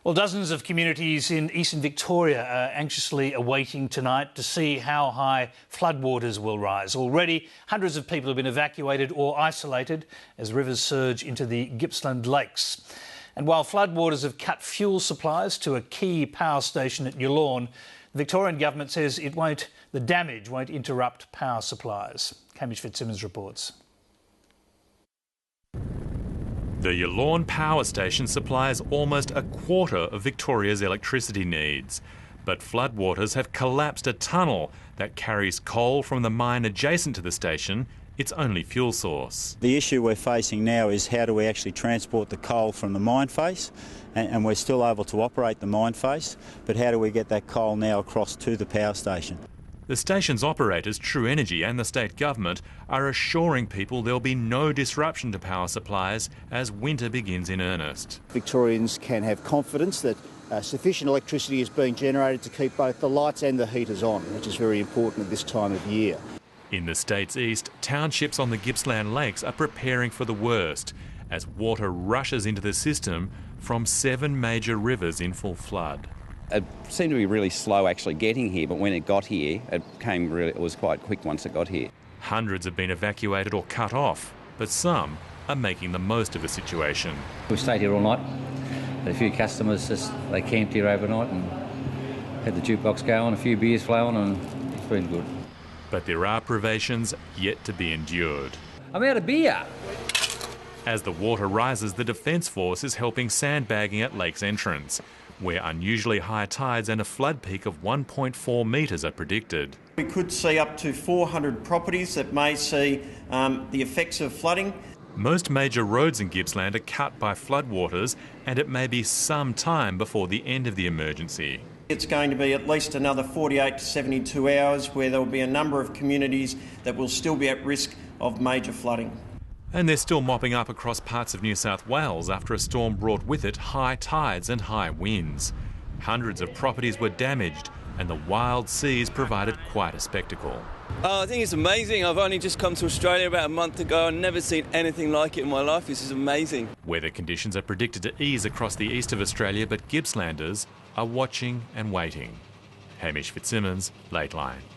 Well, dozens of communities in eastern Victoria are anxiously awaiting tonight to see how high floodwaters will rise. Already, hundreds of people have been evacuated or isolated as rivers surge into the Gippsland lakes. And while floodwaters have cut fuel supplies to a key power station at Yallourn, the Victorian government says the damage won't interrupt power supplies. Hamish Fitzsimmons reports. The Yallourn power station supplies almost a quarter of Victoria's electricity needs. But floodwaters have collapsed a tunnel that carries coal from the mine adjacent to the station, its only fuel source. The issue we're facing now is how do we actually transport the coal from the mine face, and we're still able to operate the mine face, but how do we get that coal now across to the power station? The station's operators, True Energy, and the state government are assuring people there'll be no disruption to power supplies as winter begins in earnest. Victorians can have confidence that sufficient electricity is being generated to keep both the lights and the heaters on, which is very important at this time of year. In the state's east, townships on the Gippsland lakes are preparing for the worst as water rushes into the system from 7 major rivers in full flood. It seemed to be really slow actually getting here, but when it got here, it was quite quick once it got here. Hundreds have been evacuated or cut off, but some are making the most of the situation. We stayed here all night. Had a few customers, they camped here overnight and had the jukebox going, a few beers flowing, and it's been good. But there are privations yet to be endured. I'm out of beer. As the water rises, the Defence Force is helping sandbagging at lake's entrance, where unusually high tides and a flood peak of 1.4 metres are predicted. We could see up to 400 properties that may see the effects of flooding. Most major roads in Gippsland are cut by floodwaters, and it may be some time before the end of the emergency. It's going to be at least another 48 to 72 hours where there will be a number of communities that will still be at risk of major flooding. And they're still mopping up across parts of New South Wales after a storm brought with it high tides and high winds. Hundreds of properties were damaged and the wild seas provided quite a spectacle. Oh, I think it's amazing. I've only just come to Australia about a month ago and never seen anything like it in my life. This is amazing. Weather conditions are predicted to ease across the east of Australia, but Gippslanders are watching and waiting. Hamish Fitzsimmons, Lateline.